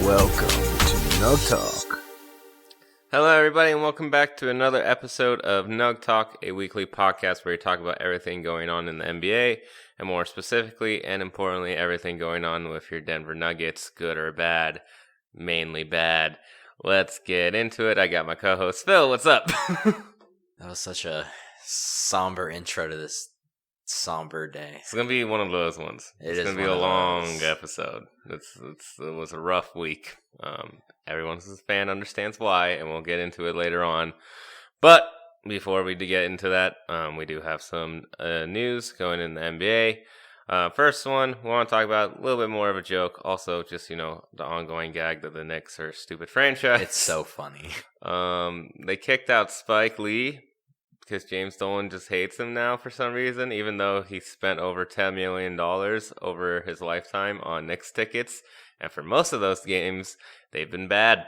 Welcome to Nugg Talk. Hello, everybody, and welcome back to another episode of Nugg Talk, a weekly podcast where we talk about everything going on in the NBA, and more specifically and importantly, everything going on with your Denver Nuggets, good or bad, mainly bad. Let's get into it. I got my co-host Phil. What's up? That was such a somber intro to this somber day. It's gonna be one of those ones. It's gonna be a long episode. It was a rough week. Everyone who's a fan understands why, and we'll get into it later on. But before we get into that, we do have some news going in the NBA. First one, we want to talk about a little bit more of a joke. Also, just, the ongoing gag that the Knicks are a stupid franchise. It's so funny. They kicked out Spike Lee because James Dolan just hates him now for some reason, even though he spent over $10 million over his lifetime on Knicks tickets. And for most of those games, they've been bad.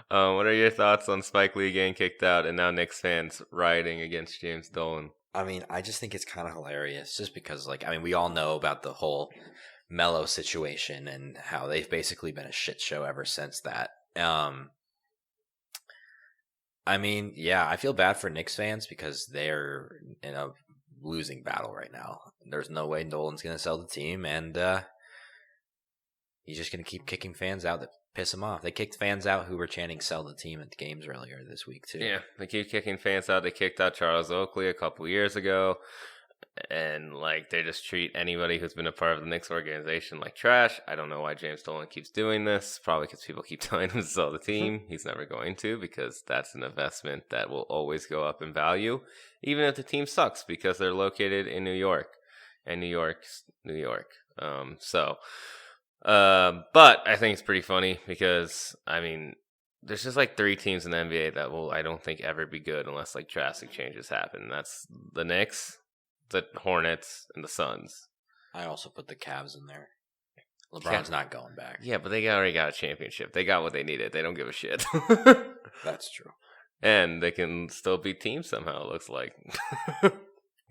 What are your thoughts on Spike Lee getting kicked out and now Knicks fans rioting against James Dolan? I mean, I just think it's kind of hilarious just because, we all know about the whole Melo situation and how they've basically been a shit show ever since that. I feel bad for Knicks fans because they're in a losing battle right now. There's no way Dolan's going to sell the team, and he's just going to keep kicking fans out that piss him off. They kicked fans out who were chanting "sell the team" at the games earlier this week, too. Yeah, they keep kicking fans out. They kicked out Charles Oakley a couple years ago. And, they just treat anybody who's been a part of the Knicks organization like trash. I don't know why James Dolan keeps doing this. Probably because people keep telling him to sell the team. He's never going to, because that's an investment that will always go up in value, even if the team sucks, because they're located in New York. And New York's New York. But I think it's pretty funny because, there's just 3 teams in the NBA that will, I don't think, ever be good unless drastic changes happen. That's the Knicks, the Hornets, and the Suns. I also put the Cavs in there. LeBron's not going back. Yeah, but they already got a championship. They got what they needed. They don't give a shit. That's true. And they can still beat teams somehow, it looks like.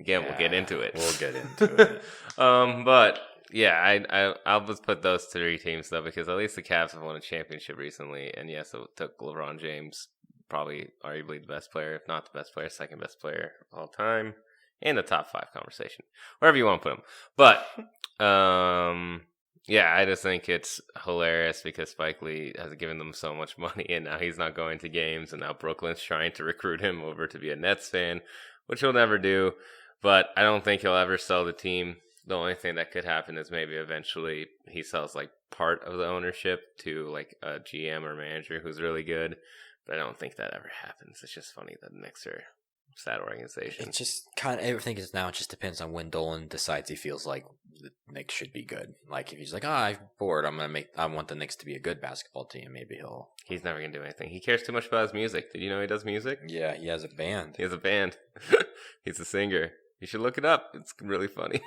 Again, we'll get into it. We'll get into it. But yeah, I'll just put those 3 teams though, because at least the Cavs have won a championship recently, and yes, it took LeBron James, probably arguably the best player, if not the best player, second best player of all time, in the top 5 conversation, wherever you want to put him. But I just think it's hilarious because Spike Lee has given them so much money, and now he's not going to games, and now Brooklyn's trying to recruit him over to be a Nets fan, which he'll never do. But I don't think he'll ever sell the team. The only thing that could happen is maybe eventually he sells part of the ownership to a GM or manager who's really good. But I don't think that ever happens. It's just funny that the Knicks are a sad organization. It's just kind of everything is now. It just depends on when Dolan decides he feels like the Knicks should be good. If he's like, I'm bored, I want the Knicks to be a good basketball team. Maybe He's never gonna do anything. He cares too much about his music. Did you know he does music? Yeah, he has a band. He has a band. He's a singer. You should look it up. It's really funny.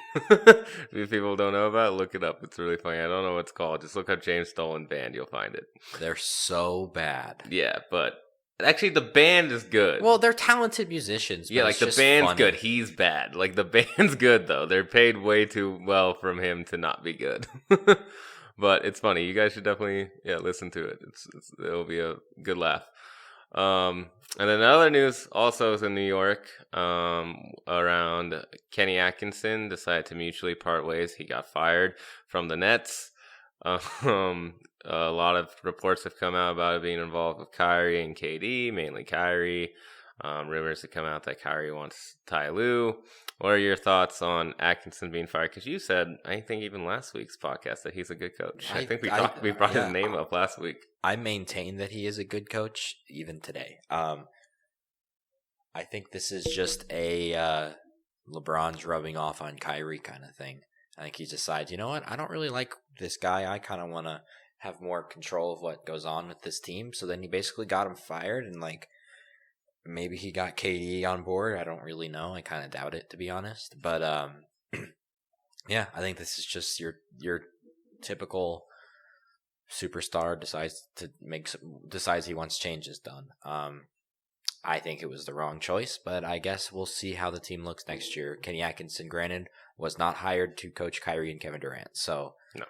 If people don't know about it, look it up. It's really funny. I don't know what it's called. Just look up James Dolan Band. You'll find it. They're so bad. Yeah, but actually the band is good. Well, they're talented musicians. Yeah, the band's good. He's bad. The band's good, though. They're paid way too well from him to not be good. But it's funny. You guys should definitely listen to it. It'll be a good laugh. And then other news also is in New York, around Kenny Atkinson decided to mutually part ways. He got fired from the Nets. A lot of reports have come out about it being involved with Kyrie and KD, mainly Kyrie. Rumors have come out that Kyrie wants Ty Lue. What are your thoughts on Atkinson being fired? Because you said, I think even last week's podcast, that he's a good coach. I think we brought his name up last week. I maintain that he is a good coach even today. I think this is just a LeBron's rubbing off on Kyrie kind of thing. I think he decides, you know what? I don't really like this guy. I kind of want to have more control of what goes on with this team. So then he basically got him fired, and maybe he got KD on board. I don't really know. I kind of doubt it, to be honest. But I think this is just your typical superstar decides he wants changes done. I think it was the wrong choice, but I guess we'll see how the team looks next year. Kenny Atkinson, granted, was not hired to coach Kyrie and Kevin Durant, so no,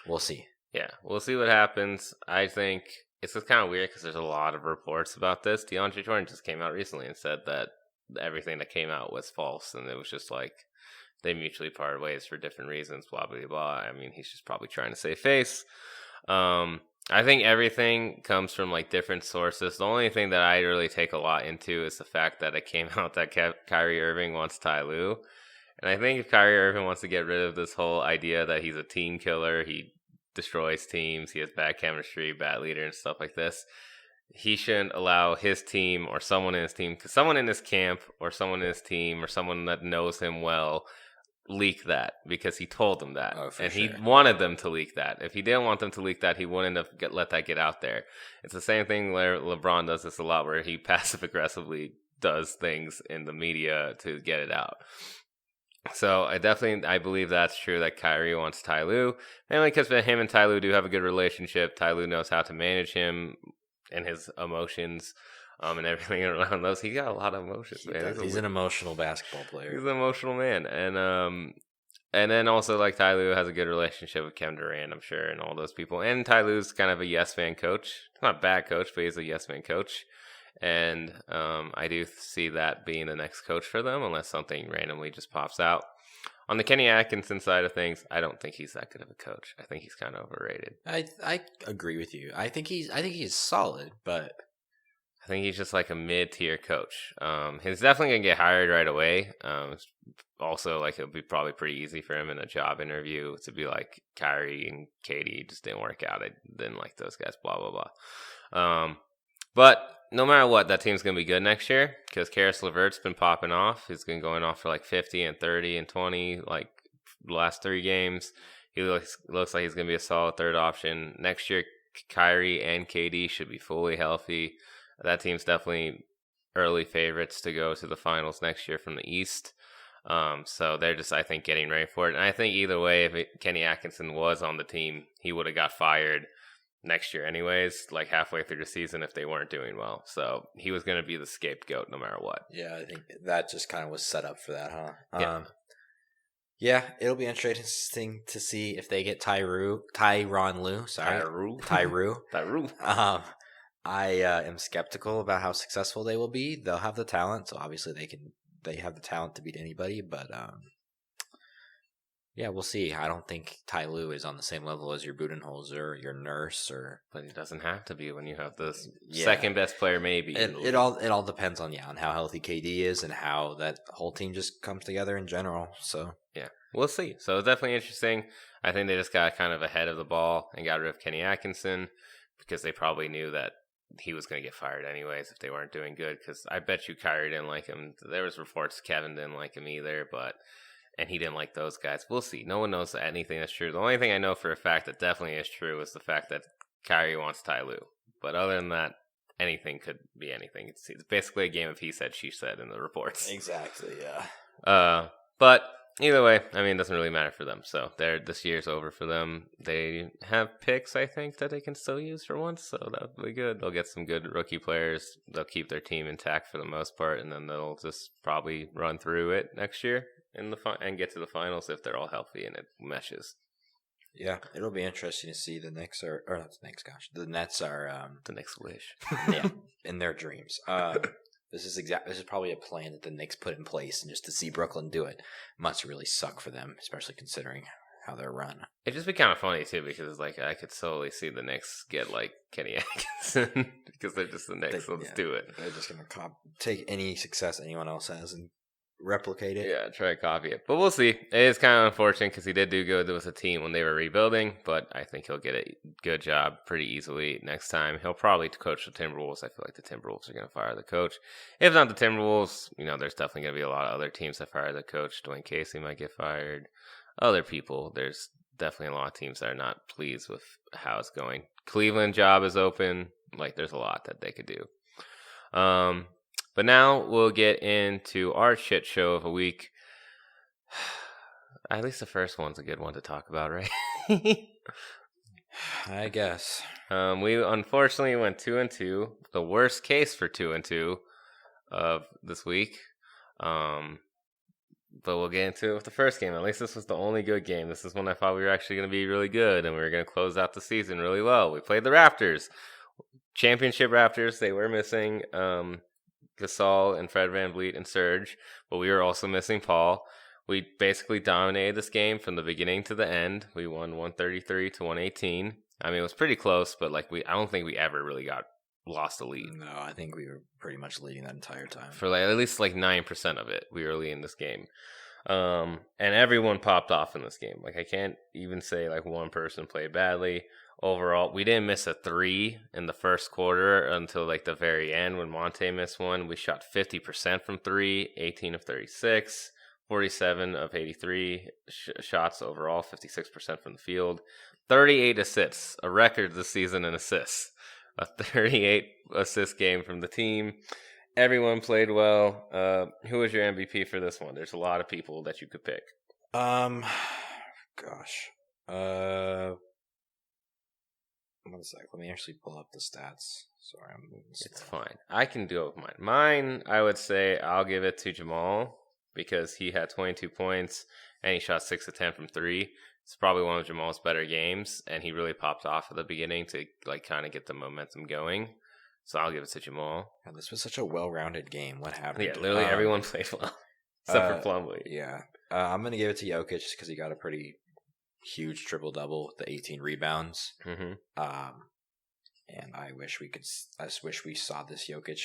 we'll see. Yeah, we'll see what happens. I think it's just kind of weird because there's a lot of reports about this. DeAndre Jordan just came out recently and said that everything that came out was false, and it was just like they mutually parted ways for different reasons, blah, blah, blah. I mean, he's just probably trying to save face. I think everything comes from like different sources. The only thing that I really take a lot into is the fact that it came out that Kyrie Irving wants Ty Lue. And I think if Kyrie Irving wants to get rid of this whole idea that he's a team killer, he destroys teams, he has bad chemistry, bad leader, and stuff like this, he shouldn't allow his team or someone in his team, because someone in his camp or someone in his team or someone that knows him well leak that, because he told them that. And he wanted them to leak that. If he didn't want them to leak that, he wouldn't have let that get out there. It's the same thing where LeBron does this a lot, where he passive aggressively does things in the media to get it out. So I believe that's true, that Kyrie wants Ty Lue, mainly because him and Ty Lue do have a good relationship. Ty Lue knows how to manage him and his emotions, and everything around those. He got a lot of emotions, man. He's an emotional basketball player. He's an emotional man, and then also like Ty Lue has a good relationship with Kevin Durant, I'm sure, and all those people. And Ty Lue's kind of a yes man coach. Not a bad coach, but he's a yes man coach. And I do see that being the next coach for them, unless something randomly just pops out. On the Kenny Atkinson side of things, I don't think he's that good of a coach. I think he's kind of overrated. I agree with you. I think he's solid, but I think he's just like a mid-tier coach. He's definitely gonna get hired right away. Also, like, it'll be probably pretty easy for him in a job interview to be like, Kyrie and Katie just didn't work out. I didn't like those guys. Blah blah blah. But no matter what, that team's going to be good next year, because Karis LeVert's been popping off. He's been going off for like 50 and 30 and 20, like the last 3 games. He looks like he's going to be a solid third option. Next year, Kyrie and KD should be fully healthy. That team's definitely early favorites to go to the finals next year from the East. So they're just, I think, getting ready for it. And I think either way, if Kenny Atkinson was on the team, he would have got fired next year anyways, like halfway through the season, if they weren't doing well. So he was going to be the scapegoat no matter what. Yeah, I think that just kind of was set up for that, huh? Yeah. Yeah, it'll be interesting to see if they get Tyronn Lue. Tyronn. I am skeptical about how successful they will be. They'll have the talent, so obviously they have the talent to beat anybody, but yeah, we'll see. I don't think Ty Lue is on the same level as your Budenholzer, your Nurse, but it doesn't have to be when you have the second best player, maybe. It all depends on how healthy KD is and how that whole team just comes together in general. So yeah, we'll see. So it's definitely interesting. I think they just got kind of ahead of the ball and got rid of Kenny Atkinson because they probably knew that he was going to get fired anyways if they weren't doing good. Because I bet you Kyrie didn't like him. There was reports Kevin didn't like him either, and he didn't like those guys. We'll see. No one knows anything that's true. The only thing I know for a fact that definitely is true is the fact that Kyrie wants Ty Lue. But other than that, anything could be anything. It's basically a game of he said, she said in the reports. Exactly, yeah. But either way, I mean, it doesn't really matter for them. So this year's over for them. They have picks, I think, that they can still use for once. So that'll be good. They'll get some good rookie players. They'll keep their team intact for the most part. And then they'll just probably run through it next year and get to the finals if they're all healthy and it meshes. Yeah, it'll be interesting to see the Knicks are, or not the Knicks, gosh, the Nets are the Knicks wish. Yeah, in their dreams. This is probably a plan that the Knicks put in place, and just to see Brooklyn do it must really suck for them, especially considering how they're run. It'd just be kind of funny too, because like I could solely see the Knicks get like Kenny Atkinson because they're just the Knicks. Let's do it. They're just gonna take any success anyone else has and replicate it. Yeah, try to copy it. But we'll see. It is kind of unfortunate because he did do good with a team when they were rebuilding, but I think he'll get a good job pretty easily next time. He'll probably coach the Timberwolves. I feel like the Timberwolves are going to fire the coach. If not the Timberwolves, there's definitely going to be a lot of other teams that fire the coach. Dwayne Casey might get fired. Other people, there's definitely a lot of teams that are not pleased with how it's going. Cleveland job is open. Like, there's a lot that they could do. But now we'll get into our shit show of a week. At least the first one's a good one to talk about, right? I guess. We unfortunately went 2-2. The worst case for 2-2 of this week. but we'll get into it with the first game. At least this was the only good game. This is when I thought we were actually going to be really good and we were going to close out the season really well. We played the Raptors. Championship Raptors. They were missing Gasol and Fred VanVleet and Serge, but we were also missing Paul. We basically dominated this game from the beginning to the end. We won 133 to 118. I mean, it was pretty close, but I don't think we ever really lost the lead. No, I think we were pretty much leading that entire time. For at least 9% of it, we were leading this game. And everyone popped off in this game. I can't even say one person played badly. Overall, we didn't miss a 3 in the first quarter until the very end when Monte missed one. We shot 50% from 3, 18 of 36, 47 of 83 shots overall, 56% from the field. 38 assists, a record this season in assists. A 38 assist game from the team. Everyone played well. Who was your MVP for this one? There's a lot of people that you could pick. Gosh. 1 sec. Let me actually pull up the stats. Sorry, I'm moving slow. It's fine. I can do it with mine. Mine, I would say I'll give it to Jamal because he had 22 points and he shot 6 of 10 from 3. It's probably one of Jamal's better games, and he really popped off at the beginning to kind of get the momentum going. So I'll give it to Jamal. God, this was such a well-rounded game. What happened? Yeah, literally everyone played well, except for Plumlee. Yeah. I'm going to give it to Jokic just because he got a pretty huge triple-double with the 18 rebounds. Mm-hmm. And I wish we saw this Jokic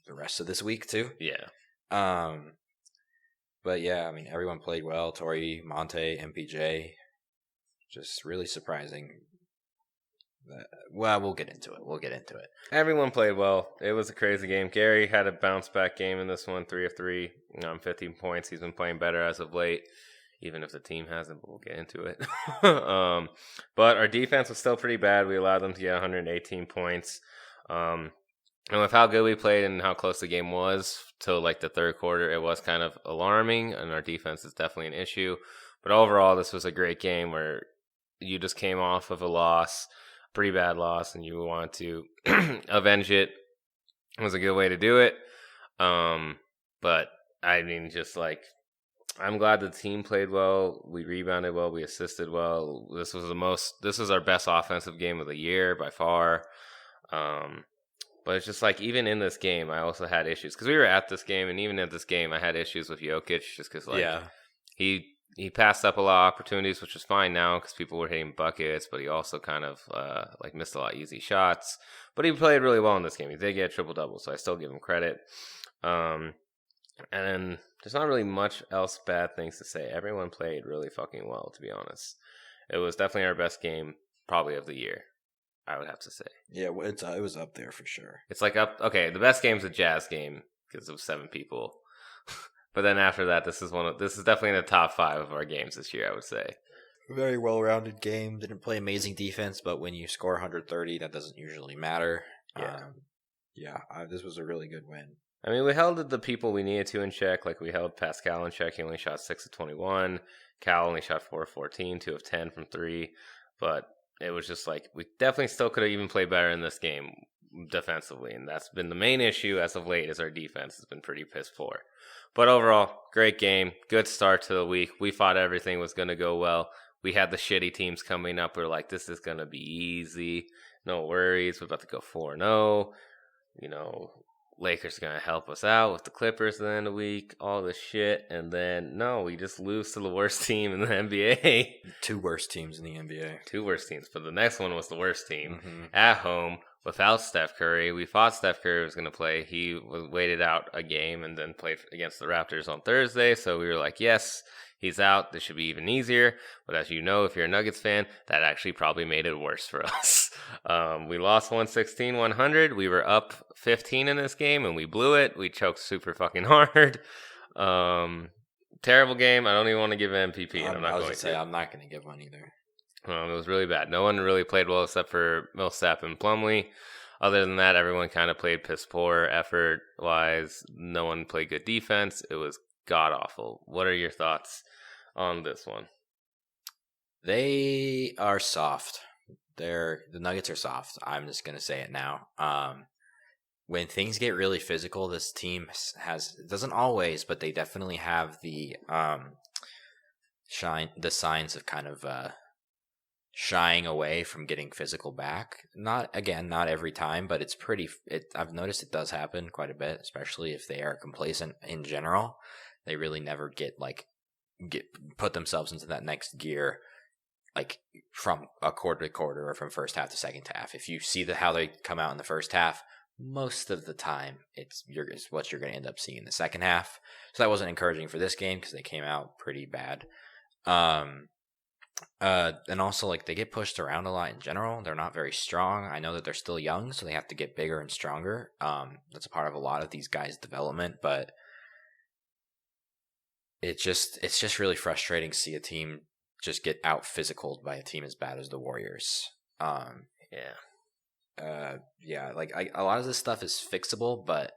the rest of this week, too. Yeah. But yeah, I mean, everyone played well. Torrey, Monte, MPJ. Just really surprising. Well, we'll get into it. Everyone played well. It was a crazy game. Gary had a bounce back game in this one, 3 of 3, 15 points. He's been playing better as of late, even if the team hasn't, but we'll get into it. But our defense was still pretty bad. We allowed them to get 118 points. And with how good we played and how close the game was till the third quarter, it was kind of alarming, and our defense is definitely an issue. But overall, this was a great game where you just came off of a loss, pretty bad loss, and you wanted to avenge it. It was a good way to do it. But I mean, I'm glad the team played well. We rebounded well. We assisted well. This was our best offensive game of the year by far. But it's just even in this game, I also had issues because we were at this game, and even at this game, I had issues with Jokic just because he passed up a lot of opportunities, which was fine now because people were hitting buckets, but he also kind of missed a lot of easy shots. But he played really well in this game. He did get a triple double, so I still give him credit. And then there's not really much else bad things to say. Everyone played really fucking well, to be honest. It was definitely our best game, probably of the year, I would have to say. Yeah, it was up there for sure. It's okay, the best game's a Jazz game because it was 7 people. But then after that, this is definitely in the top 5 of our games this year, I would say. Very well-rounded game. Didn't play amazing defense, but when you score 130, that doesn't usually matter. Yeah. This was a really good win. I mean, we held the people we needed to in check. We held Pascal in check. He only shot 6 of 21. Cal only shot 4 of 14, 2 of 10 from 3. But it was just we definitely still could have even played better in this game defensively. And that's been the main issue as of late is our defense has been pretty piss poor. But overall, great game. Good start to the week. We thought everything was going to go well. We had the shitty teams coming up. We were this is going to be easy. No worries. We're about to go 4-0. Lakers are going to help us out with the Clippers at the end of the week, all this shit. And then, no, we just lose to the worst team in the NBA. 2 worst teams in the NBA. 2 worst teams. But the next one was the worst team at home without Steph Curry. We thought Steph Curry was going to play. He waited out a game and then played against the Raptors on Thursday. So we were yes, he's out. This should be even easier. But as you know, if you're a Nuggets fan, that actually probably made it worse for us. We lost 116-100. We were up 15 in this game, and we blew it. We choked super fucking hard. Terrible game. I don't even want to give an MVP. I'm not going to give one either. It was really bad. No one really played well except for Millsap and Plumlee. Other than that, everyone kind of played piss poor effort-wise. No one played good defense. It was god-awful. What are your thoughts on this one? They are soft. The Nuggets are soft. I'm just going to say it now. when things get really physical, this team doesn't always, but they definitely have the signs of kind of shying away from getting physical back. Not every time, but I've noticed it does happen quite a bit, especially if they are complacent in general. They really never put themselves into that next gear, like from a quarter to quarter or from first half to second half. If you see how they come out in the first half, most of the time it's what you're going to end up seeing in the second half. So that wasn't encouraging for this game because they came out pretty bad. And also, like, they get pushed around a lot in general. They're not very strong. I know that they're still young, so they have to get bigger and stronger. That's a part of a lot of these guys' development, but it's just really frustrating to see a team just get out physicaled by a team as bad as the Warriors. Yeah, like a lot of this stuff is fixable, but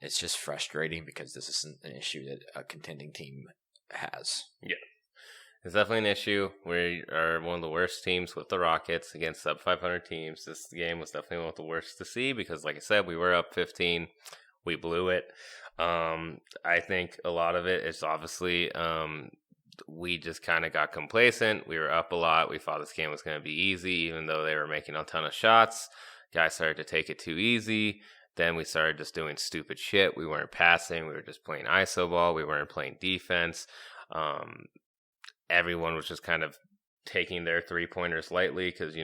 it's just frustrating because this isn't an issue that a contending team has. Yeah. It's definitely an issue. We are one of the worst teams with the Rockets against sub 500 teams. This game was definitely one of the worst to see because, like I said, we were up 15. We blew it. I think a lot of it is obviously we just kind of got complacent. We were up a lot. We thought this game was going to be easy, even though they were making a ton of shots. Guys started to take it too easy. Then we started just doing stupid shit. We weren't passing. We were just playing iso ball. We weren't playing defense. Everyone was just kind of taking their three-pointers lightly because,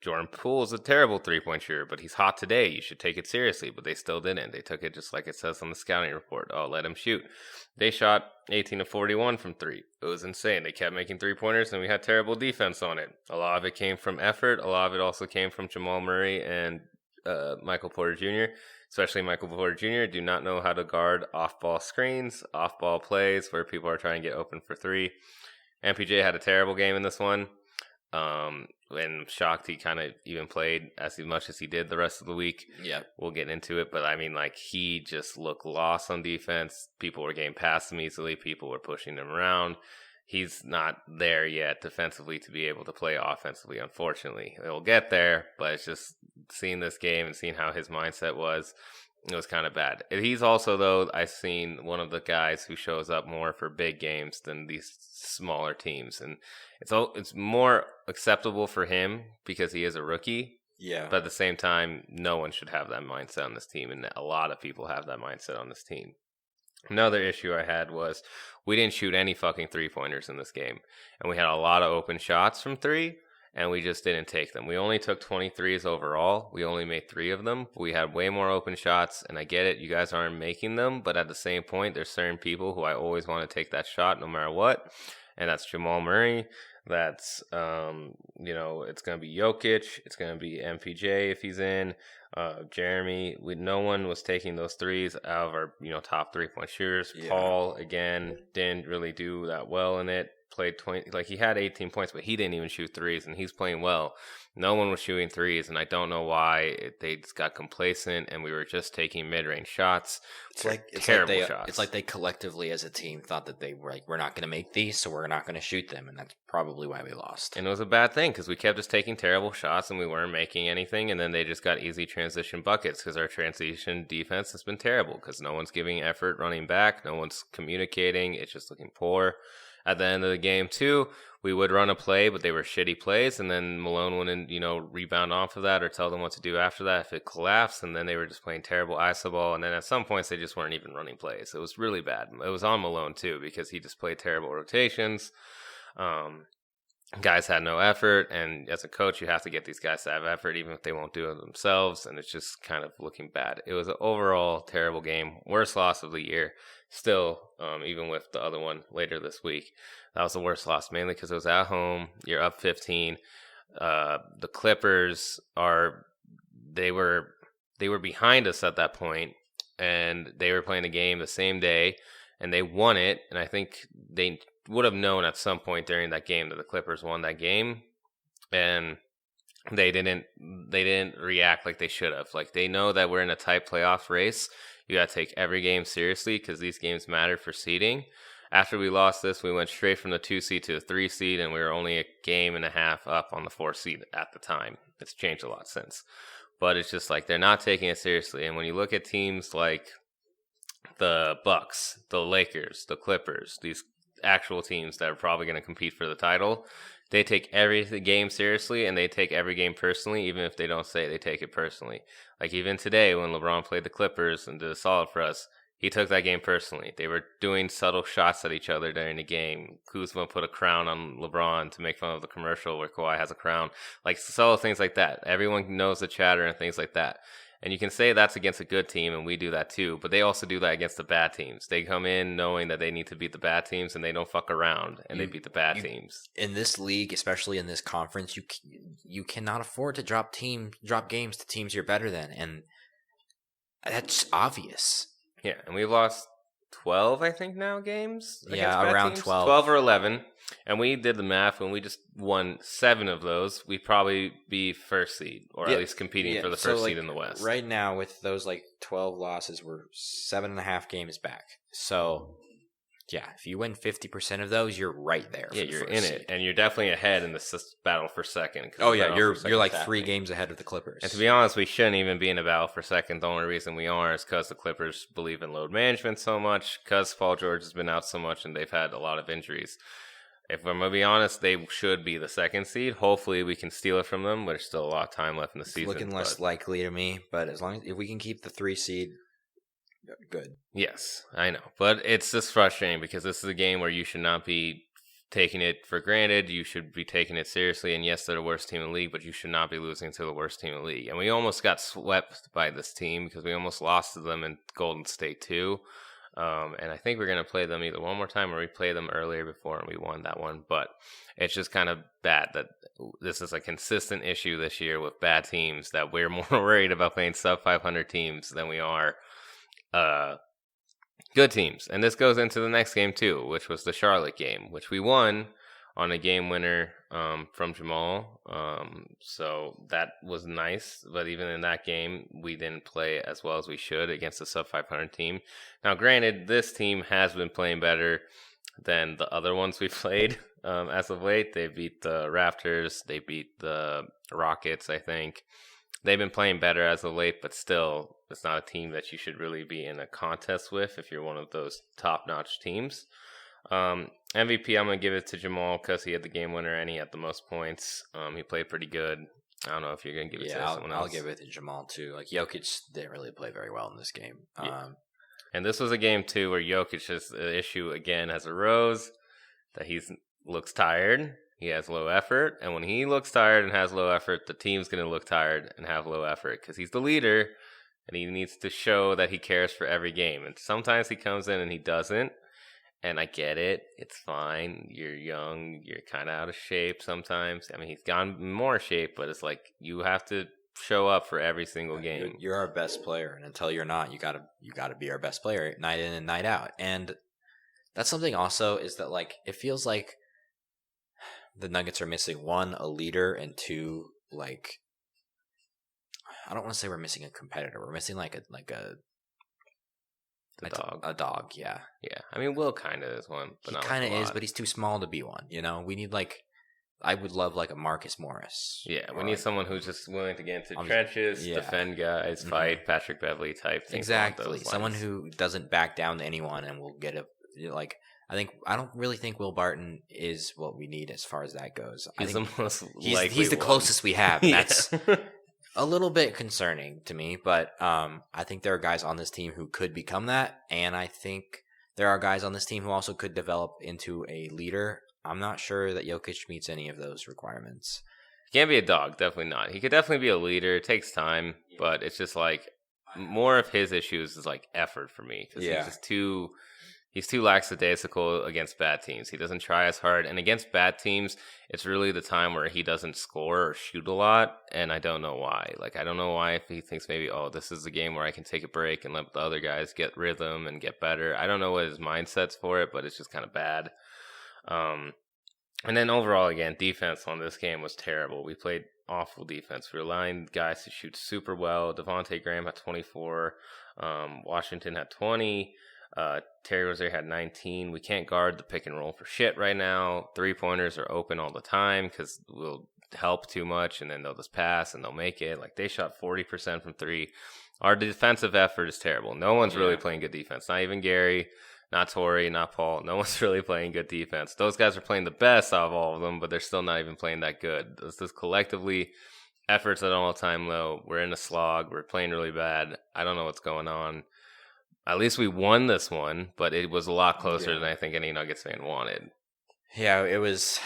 Jordan Poole is a terrible three-point shooter, but he's hot today. You should take it seriously, but they still didn't. They took it just like it says on the scouting report. Oh, let him shoot. They shot 18 of 41 from three. It was insane. They kept making three-pointers, and we had terrible defense on it. A lot of it came from effort. A lot of it also came from Jamal Murray and Michael Porter Jr., especially Michael Porter Jr., do not know how to guard off-ball screens, off-ball plays where people are trying to get open for three. MPJ had a terrible game in this one. And I'm shocked he kind of even played as much as he did the rest of the week. Yeah. We'll get into it. But, I mean, like, he just looked lost on defense. People were getting past him easily. People were pushing him around. He's not there yet defensively to be able to play offensively, unfortunately. He'll get there, but it's just seeing this game and seeing how his mindset was. It was kind of bad. He's also, though, I've seen one of the guys who shows up more for big games than these smaller teams. And it's more acceptable for him because he is a rookie. Yeah. But at the same time, no one should have that mindset on this team. And a lot of people have that mindset on this team. Another issue I had was we didn't shoot any fucking three-pointers in this game. And we had a lot of open shots from three. And we just didn't take them. We only took 23s overall. We only made 3 of them. We had way more open shots, and I get it. You guys aren't making them, but at the same point, there's certain people who I always want to take that shot no matter what, and that's Jamal Murray. That's, it's going to be Jokic. It's going to be MPJ if he's in. Jeremy. No one was taking those threes out of our, top 3-point shooters. Yeah. Paul, again, didn't really do that well in it. Played 20, like he had 18 points, but he didn't even shoot threes, and he's playing well. No one was shooting threes, and I don't know why they just got complacent, and we were just taking mid-range shots. It's like they collectively as a team thought that they were like, we're not going to make these, so we're not going to shoot them, and that's probably why we lost. And it was a bad thing because we kept just taking terrible shots, and we weren't making anything, and then they just got easy transition buckets because our transition defense has been terrible because no one's giving effort running back, no one's communicating, it's just looking poor. At the end of the game, too, we would run a play, but they were shitty plays, and then Malone wouldn't, rebound off of that or tell them what to do after that if it collapsed, and then they were just playing terrible iso ball, and then at some points they just weren't even running plays. It was really bad. It was on Malone, too, because he just played terrible rotations. Guys had no effort, and as a coach, you have to get these guys to have effort, even if they won't do it themselves, and it's just kind of looking bad. It was an overall terrible game, worst loss of the year. Still, even with the other one later this week, that was the worst loss, mainly because it was at home. You're up 15. The Clippers they were behind us at that point, and they were playing the game the same day, and they won it. And I think they would have known at some point during that game that the Clippers won that game, and they didn't react like they should have. Like, they know that we're in a tight playoff race. You got to take every game seriously because these games matter for seeding. After we lost this, we went straight from the 2 seed to the 3 seed, and we were only a game and a half up on the 4 seed at the time. It's changed a lot since. but it's just like they're not taking it seriously. And when you look at teams like the Bucks, the Lakers, the Clippers, these actual teams that are probably going to compete for the title, they take every game seriously and they take every game personally, even if they don't say they take it personally. Like even today when LeBron played the Clippers and did a solid for us, he took that game personally. They were doing subtle shots at each other during the game. Kuzma put a crown on LeBron to make fun of the commercial where Kawhi has a crown. Like subtle things like that. Everyone knows the chatter and things like that. And you can say that's against a good team, and we do that too. But they also do that against the bad teams. They come in knowing that they need to beat the bad teams, and they don't fuck around, and they beat the bad teams. In this league, especially in this conference, you cannot afford to drop games to teams you're better than, and that's obvious. Yeah, and we've lost 12, I think, now games. Yeah, around teams. 12. 12 or 11. And we did the math. When we just won 7 of those, we'd probably be first seed, or at least competing for the first seed in the West. Right now, with those 12 losses, we're 7.5 games back. So, yeah, if you win 50% of those, you're right there. Yeah, you're in it, and you're definitely ahead in the battle for second. Oh yeah, you're like 3 games ahead of the Clippers. And to be honest, we shouldn't even be in a battle for second. The only reason we are is because the Clippers believe in load management so much, because Paul George has been out so much, and they've had a lot of injuries. If I'm going to be honest, they should be the second seed. Hopefully, we can steal it from them. There's still a lot of time left in the season. Looking less likely to me, but if we can keep the 3 seed, good. Yes, I know. But it's just frustrating because this is a game where you should not be taking it for granted. You should be taking it seriously. And yes, they're the worst team in the league, but you should not be losing to the worst team in the league. And we almost got swept by this team because we almost lost to them in Golden State too. And I think we're going to play them either one more time or we played them earlier before and we won that one. But it's just kind of bad that this is a consistent issue this year with bad teams, that we're more worried about playing sub 500 teams than we are good teams. And this goes into the next game too, which was the Charlotte game, which we won on a game winner from Jamal. So that was nice. But even in that game, we didn't play as well as we should against a sub 500 team. Now, granted, this team has been playing better than the other ones we played as of late. They beat the Raptors. They beat the Rockets, I think. They've been playing better as of late, but still, it's not a team that you should really be in a contest with if you're one of those top-notch teams. MVP, I'm going to give it to Jamal because he had the game winner and he had the most points. He played pretty good. I don't know if you're going to give it to someone else. I'll give it to Jamal too. Jokic didn't really play very well in this game. Yeah. And this was a game too where Jokic's issue again has arose, that he looks tired. He has low effort. And when he looks tired and has low effort, the team's going to look tired and have low effort because he's the leader and he needs to show that he cares for every game. And sometimes he comes in and he doesn't. And I get it. It's fine. You're young. You're kind of out of shape sometimes. I mean, he's gotten more shape, but it's like you have to show up for every single game. You're our best player, and until you're not, you gotta be our best player night in and night out. And that's something also is that it feels like the Nuggets are missing 1, a leader, and 2, I don't want to say we're missing a competitor. We're missing a dog. A dog, yeah. Yeah. I mean, Will kind of is one, but he kind of is, but he's too small to be one. We need I would love a Marcus Morris. Yeah, we need someone who's just willing to get into trenches, defend guys, fight, Patrick Beverly type things. Exactly. Someone who doesn't back down to anyone and will get I don't really think Will Barton is what we need as far as that goes. He's the most he's the closest we have. And that's a little bit concerning to me, but I think there are guys on this team who could become that, and I think there are guys on this team who also could develop into a leader. I'm not sure that Jokic meets any of those requirements. He can't be a dog, definitely not. He could definitely be a leader. It takes time, but it's just more of his issues is effort for me because he's just he's too lackadaisical against bad teams. He doesn't try as hard, and against bad teams, it's really the time where he doesn't score or shoot a lot, and I don't know why. I don't know why if he thinks maybe, this is the game where I can take a break and let the other guys get rhythm and get better. I don't know what his mindset's for it, but it's just kind of bad. And then overall, again, defense on this game was terrible. We played awful defense. We were allowing guys to shoot super well. Devontae Graham had 24. Washington had 20. Terry Rozier had 19. We can't guard the pick and roll for shit right now. 3-pointers are open all the time because we'll help too much, and then they'll just pass and they'll make it. Like, they shot 40% from three. Our defensive effort is terrible. No one's really playing good defense. Not even Gary, not Torrey, not Paul. No one's really playing good defense. Those guys are playing the best out of all of them, but they're still not even playing that good. This is collectively efforts at an all-time low. We're in a slog. We're playing really bad. I don't know what's going on. At least we won this one, but it was a lot closer than I think any Nuggets fan wanted. Yeah, it was.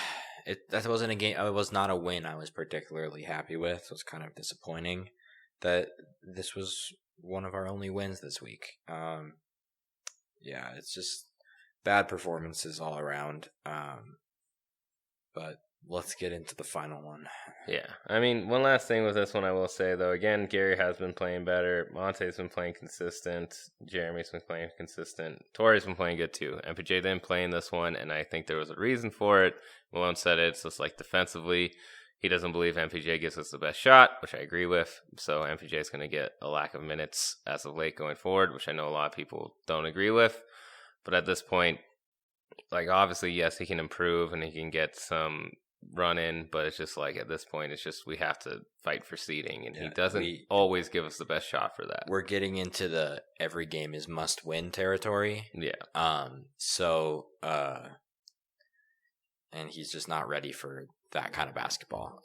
That wasn't a game. It was not a win I was particularly happy with. It was kind of disappointing that this was one of our only wins this week. Yeah, it's just bad performances all around. But let's get into the final one. Yeah, I mean, one last thing with this one I will say, though. Again, Gary has been playing better. Monte's been playing consistent. Jeremy's been playing consistent. Torrey's been playing good, too. MPJ didn't play in this one, and I think there was a reason for it. Malone said it. It's just like defensively, he doesn't believe MPJ gives us the best shot, which I agree with. So MPJ is going to get a lack of minutes as of late going forward, which I know a lot of people don't agree with. But at this point, like, obviously, yes, he can improve and he can get some run in, but it's just like, at this point, it's just we have to fight for seeding, and he doesn't always give us the best shot for that. We're getting into the every game is must win territory. Yeah. And he's just not ready for that kind of basketball.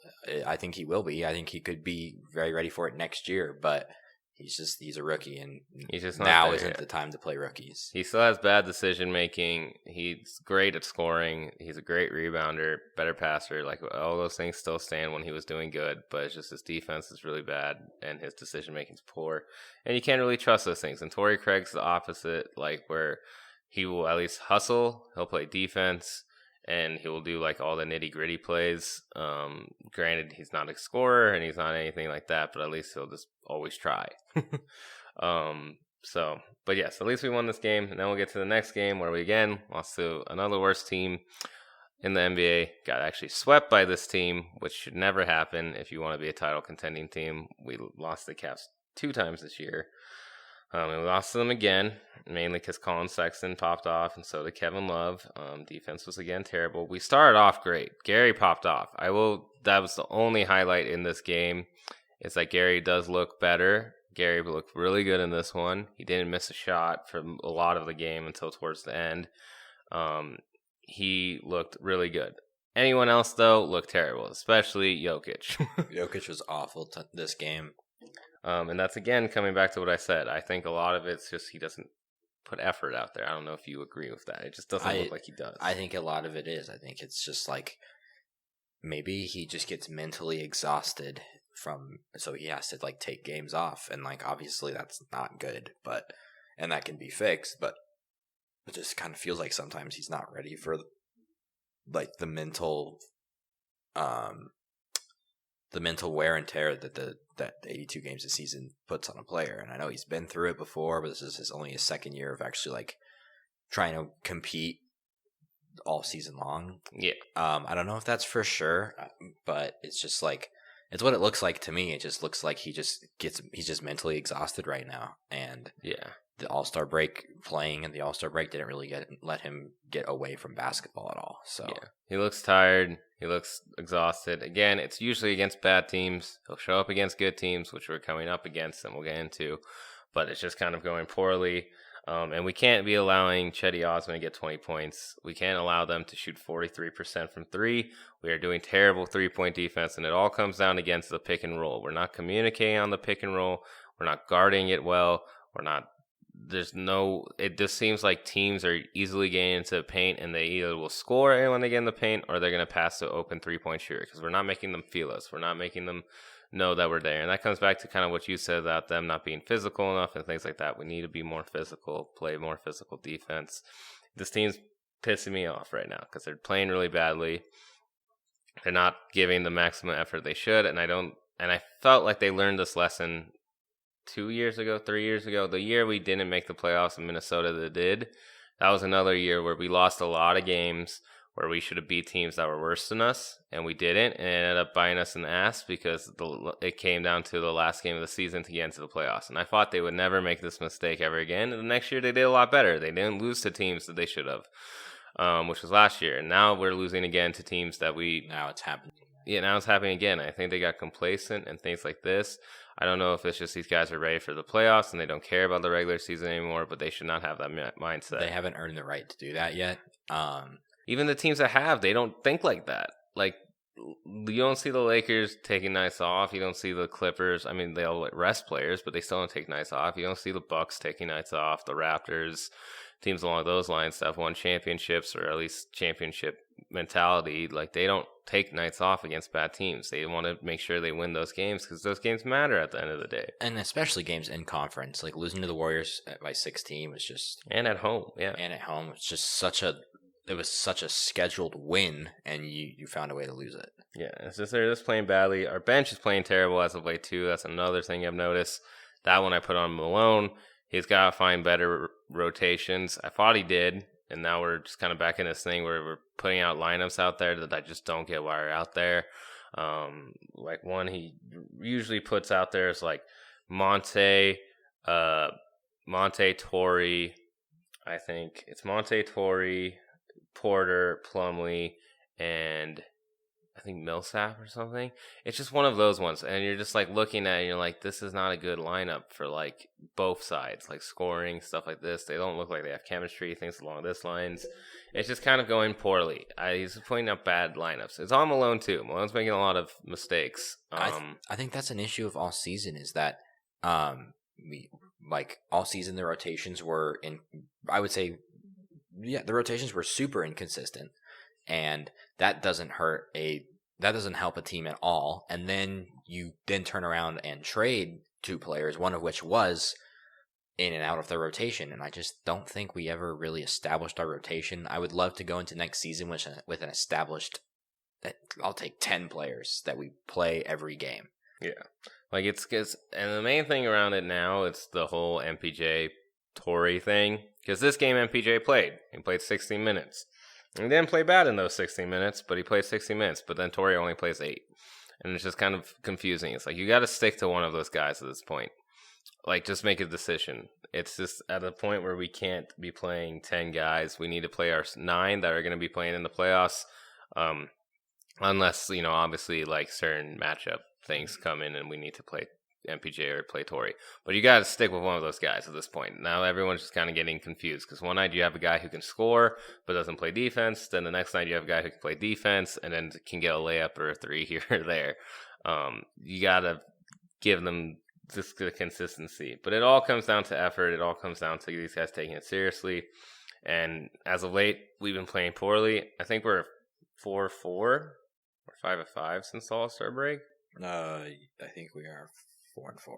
I think he will be. I think he could be very ready for it next year, but he's a rookie, and he's just not now isn't the time to play rookies. He still has bad decision making. He's great at scoring. He's a great rebounder, better passer. Like, all those things still stand when he was doing good, but it's just his defense is really bad and his decision making is poor, and you can't really trust those things. And Torrey Craig's the opposite, like, where he will at least hustle. He'll play defense. And he will do, like, all the nitty-gritty plays. Granted, he's not a scorer and he's not anything like that, but at least he'll just always try. But yes, at least we won this game. And then we'll get to the next game where we, again, lost to another worst team in the NBA. Got actually swept by this team, which should never happen if you want to be a title-contending team. We lost the Cavs 2 times this year. And we lost to them again, mainly because Colin Sexton popped off, and so did Kevin Love. Defense was again terrible. We started off great. Gary popped off. That was the only highlight in this game. It's like Gary does look better. Gary looked really good in this one. He didn't miss a shot for a lot of the game until towards the end. He looked really good. Anyone else, though, looked terrible, especially Jokic. Jokic was awful this game. And that's, again, coming back to what I said. I think a lot of it's just he doesn't put effort out there. I don't know if you agree with that. It just doesn't look like he does. I think a lot of it is. I think it's just like maybe he just gets mentally exhausted so he has to, like, take games off. And, like, obviously that's not good, and that can be fixed, but it just kind of feels like sometimes he's not ready for, like, the mental wear and tear that the 82 games a season puts on a player. And I know he's been through it before, but this is only his second year of actually, like, trying to compete all season long. Yeah. I don't know if that's for sure, but it's just like, it's what it looks like to me. It just looks like he's just mentally exhausted right now. And yeah, the All-Star break playing and the All-Star break didn't really let him get away from basketball at all. So yeah, he looks tired. He looks exhausted. Again, it's usually against bad teams. He'll show up against good teams, which we're coming up against and we'll get into. But it's just kind of going poorly. And we can't be allowing Chetty Osman to get 20 points. We can't allow them to shoot 43% from 3. We are doing terrible 3-point defense, and it all comes down against the pick and roll. We're not communicating on the pick and roll. We're not guarding it well. It just seems like teams are easily getting into the paint, and they either will score when they get in the paint, or they're going to pass to open 3-point shooter, because we're not making them feel us. We're not making them know that we're there. And that comes back to kind of what you said about them not being physical enough and things like that. We need to be more physical, play more physical defense. This team's pissing me off right now because they're playing really badly. They're not giving the maximum effort they should, and I felt like they learned this lesson 3 years ago. The year we didn't make the playoffs in Minnesota that did, that was another year where we lost a lot of games where we should have beat teams that were worse than us, and we didn't, and it ended up biting us in the ass because it came down to the last game of the season to get into the playoffs. And I thought they would never make this mistake ever again, and the next year they did a lot better. They didn't lose to teams that they should have, which was last year. And now we're losing again to teams that now it's happening. now it's happening again. I think they got complacent and things like this. I don't know if it's just these guys are ready for the playoffs and they don't care about the regular season anymore, but they should not have that mindset. They haven't earned the right to do that yet. Even the teams that have, they don't think like that. Like, you don't see the Lakers taking nights off. You don't see the Clippers. I mean, they'll rest players, but they still don't take nights off. You don't see the Bucks taking nights off. The Raptors, teams along those lines that have won championships or at least championship mentality, like they don't take nights off against bad teams. They want to make sure they win those games because those games matter at the end of the day. And especially games in conference, like losing to the Warriors by 16 was just... And at home, yeah. And at home, it's just such a scheduled win, and you found a way to lose it. Yeah, it's just they're just playing badly. Our bench is playing terrible as of late too. That's another thing I've noticed. That one I put on Malone. He's got to find better rotations. I thought he did, and now we're just kind of back in this thing where we're putting out lineups out there that I just don't get why are out there. Like one he usually puts out there is like Monte Torrey. I think it's Monte Torrey, Porter, Plumlee, and I think Millsap or something. It's just one of those ones, and you're just like looking at it and you're like, this is not a good lineup for like both sides, like scoring, stuff like this. They don't look like they have chemistry, things along this lines. It's just kind of going poorly. He's pointing out bad lineups. It's on Malone too. Malone's making a lot of mistakes. I think that's an issue of all season is that like all season the rotations were in, I would say, yeah, the rotations were super inconsistent, and that doesn't help a team at all. And then you turn around and trade two players, one of which was in and out of the rotation, and I just don't think we ever really established our rotation. I would love to go into next season with an established, I'll take 10 players that we play every game. Yeah. Like and the main thing around it now, it's the whole MPJ Torrey thing. Because this game MPJ played. He played 16 minutes. And he didn't play bad in those 16 minutes, but he played 60 minutes. But then Torrey only plays 8. And it's just kind of confusing. It's like, you got to stick to one of those guys at this point. Like, just make a decision. It's just at a point where we can't be playing 10 guys. We need to play our 9 that are going to be playing in the playoffs. Unless, obviously, like, certain matchup things come in and we need to play MPJ or play Torrey. But you got to stick with one of those guys at this point. Now everyone's just kind of getting confused because one night you have a guy who can score but doesn't play defense. Then the next night you have a guy who can play defense and then can get a layup or a 3 here or there. You got to give them just the consistency. But it all comes down to effort. It all comes down to these guys taking it seriously. And as of late, we've been playing poorly. I think we're 4-4 or 5-5 since the All-Star break. I think we are 4-4.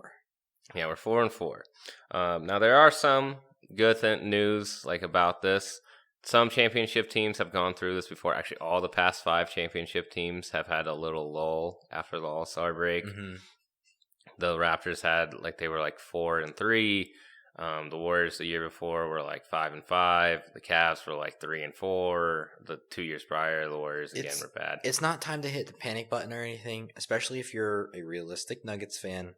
Yeah, we're 4-4. Now there are some good news about this. Some championship teams have gone through this before. Actually, all the past 5 championship teams have had a little lull after the All-Star break. Mm-hmm. The Raptors had they were 4-3. The Warriors the year before were 5-5. The Cavs were 3-4. The 2 years prior, the Warriors again were bad. It's not time to hit the panic button or anything, especially if you're a realistic Nuggets fan.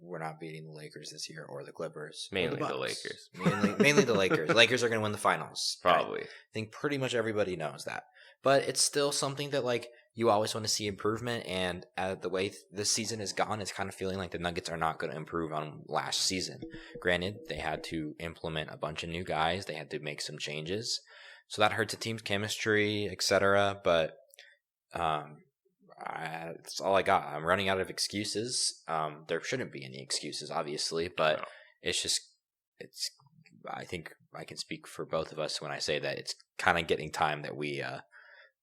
We're not beating the Lakers this year or the Clippers. Mainly the Lakers. Mainly the Lakers. Lakers are going to win the finals. Probably. I think pretty much everybody knows that. But it's still something that you always want to see improvement, and the way this season has gone, it's kind of feeling like the Nuggets are not going to improve on last season. Granted, they had to implement a bunch of new guys. They had to make some changes. So that hurts the team's chemistry, etc. But that's all I got. I'm running out of excuses. There shouldn't be any excuses, obviously, but I think I can speak for both of us when I say that it's kind of getting time that we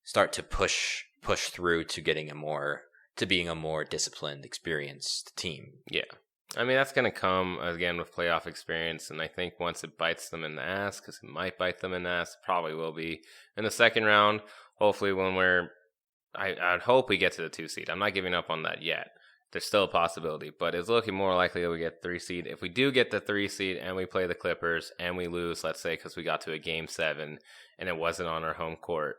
start to push through to being a more disciplined, experienced team. Yeah. I mean, that's going to come, again, with playoff experience, and I think once it bites them in the ass, because it might bite them in the ass, probably will be in the second round, hopefully when I'd hope we get to the 2 seed. I'm not giving up on that yet. There's still a possibility, but it's looking more likely that we get 3 seed. If we do get the 3 seed and we play the Clippers and we lose, let's say, because we got to a Game 7 and it wasn't on our home court,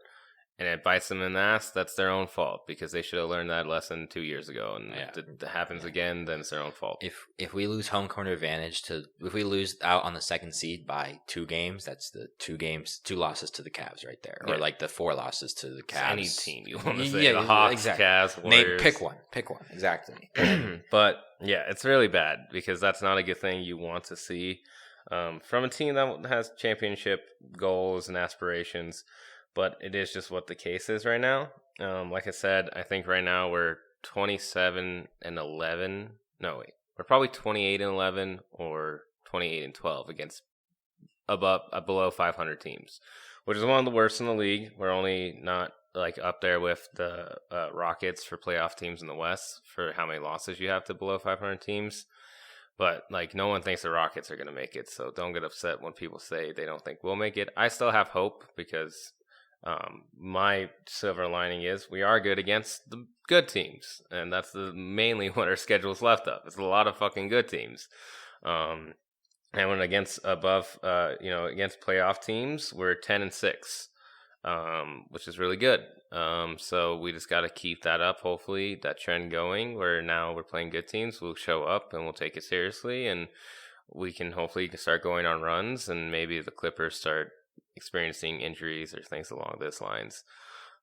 and it bites them in the ass, that's their own fault because they should have learned that lesson 2 years ago. And if it happens again, then it's their own fault. If we lose home court advantage if we lose out on the second seed by 2 games, that's the 2 losses to the Cavs right there, or like the 4 losses to the Cavs. Any team you want to say, the Hawks, exactly. Cavs, Warriors. Pick one, exactly. But yeah, it's really bad because that's not a good thing you want to see from a team that has championship goals and aspirations. But it is just what the case is right now. Like I said, I think right now we're 27-11. No, wait. We're probably 28-11 or 28-12 against below 500 teams, which is one of the worst in the league. We're only not like up there with the Rockets for playoff teams in the West for how many losses you have to below 500 teams. But like no one thinks the Rockets are going to make it, so don't get upset when people say they don't think we'll make it. I still have hope because my silver lining is we are good against the good teams, and that's mainly what our schedule's left of. It's a lot of fucking good teams. And when against against playoff teams, we're 10-6, which is really good. So we just got to keep that up. Hopefully, that trend going. Where now we're playing good teams, we'll show up and we'll take it seriously, and we can hopefully start going on runs, and maybe the Clippers start experiencing injuries or things along those lines.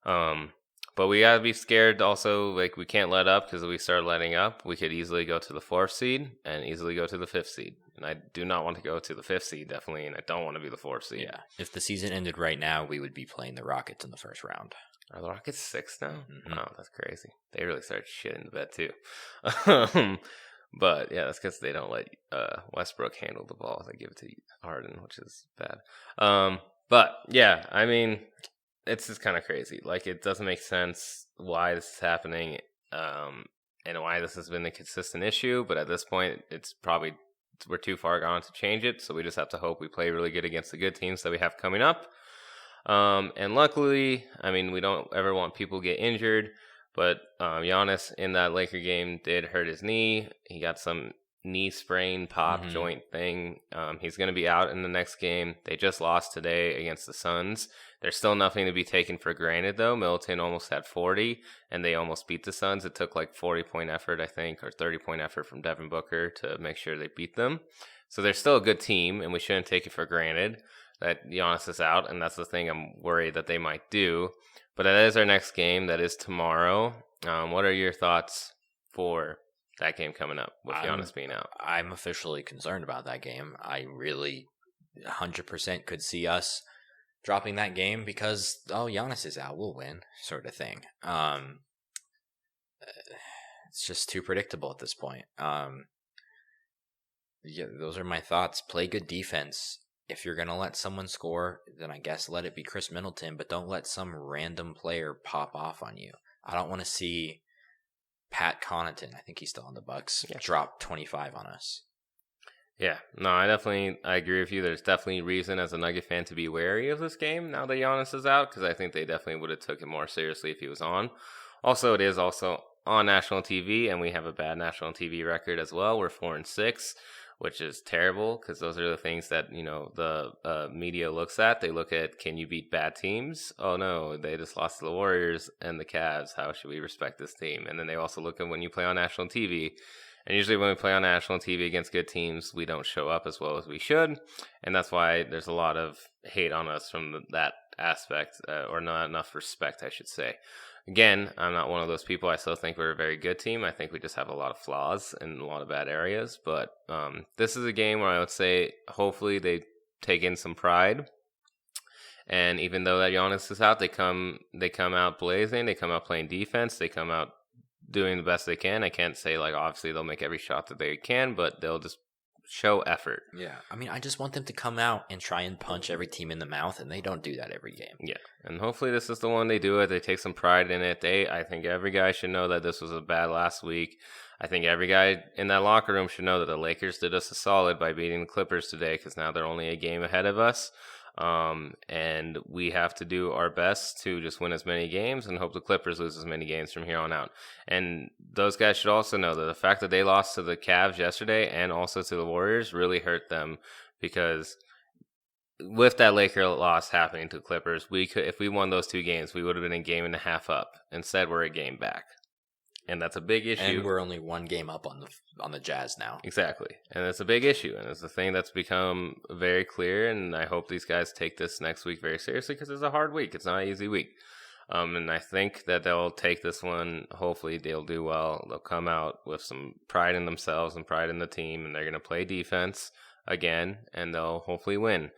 But we gotta be scared also. Like we can't let up, because if we start letting up, we could easily go to the 4th seed and easily go to the 5th seed. And I do not want to go to the 5th seed, definitely, and I don't want to be the 4th seed. Yeah, if the season ended right now, we would be playing the Rockets in the first round. Are the Rockets 6 now? Mm-hmm. Oh, that's crazy. They really started shitting the bed too. But yeah, that's because they don't let Westbrook handle the ball. They give it to Harden, which is bad. But yeah, I mean, it's just kind of crazy. Like, it doesn't make sense why this is happening, and why this has been a consistent issue. But at this point, we're too far gone to change it. So we just have to hope we play really good against the good teams that we have coming up. And luckily, I mean, we don't ever want people to get injured. But Giannis in that Laker game did hurt his knee. He got some knee sprain, pop, joint thing. He's going to be out in the next game. They just lost today against the Suns. There's still nothing to be taken for granted, though. Middleton almost had 40, and they almost beat the Suns. It took like 40-point effort, I think, or 30-point effort from Devin Booker to make sure they beat them. So they're still a good team, and we shouldn't take it for granted that Giannis is out, and that's the thing I'm worried that they might do. But that is our next game. That is tomorrow. What are your thoughts for that game coming up with Giannis being out? I'm officially concerned about that game. I really 100% could see us dropping that game because, Giannis is out, we'll win, sort of thing. It's just too predictable at this point. Yeah, those are my thoughts. Play good defense. If you're going to let someone score, then I guess let it be Chris Middleton, but don't let some random player pop off on you. I don't want to see Pat Connaughton, I think he's still on the Bucks, drop 25 on us. Yeah, no, I agree with you. There's definitely reason as a Nugget fan to be wary of this game now that Giannis is out, because I think they definitely would have took it more seriously if he was on. Also, it is also on national TV, and we have a bad national TV record as well. We're 4-6. Which is terrible, because those are the things that, the media looks at. They look at, can you beat bad teams? Oh, no, they just lost to the Warriors and the Cavs. How should we respect this team? And then they also look at when you play on national TV. And usually when we play on national TV against good teams, we don't show up as well as we should. And that's why there's a lot of hate on us from that aspect, or not enough respect, I should say. Again, I'm not one of those people. I still think we're a very good team. I think we just have a lot of flaws in a lot of bad areas. But this is a game where I would say hopefully they take in some pride. And even though that Giannis is out, they come out blazing. They come out playing defense. They come out doing the best they can. I can't say, like, obviously they'll make every shot that they can, but they'll just show effort. Yeah. I mean, I just want them to come out and try and punch every team in the mouth, and they don't do that every game. Yeah. And hopefully this is the one they do it. They take some pride in it. I think every guy should know that this was a bad last week. I think every guy in that locker room should know that the Lakers did us a solid by beating the Clippers today, because now they're only a game ahead of us. And we have to do our best to just win as many games and hope the Clippers lose as many games from here on out. And those guys should also know that the fact that they lost to the Cavs yesterday and also to the Warriors really hurt them, because with that Laker loss happening to Clippers, we could, if we won those 2 games, we would have been a game and a half up. Instead, we're a game back, and that's a big issue. And we're only 1 game up on the Jazz now. Exactly, and it's a big issue, and it's a thing that's become very clear. And I hope these guys take this next week very seriously because it's a hard week. It's not an easy week. And I think that they'll take this one. Hopefully, they'll do well. They'll come out with some pride in themselves and pride in the team, and they're going to play defense again, and they'll hopefully win.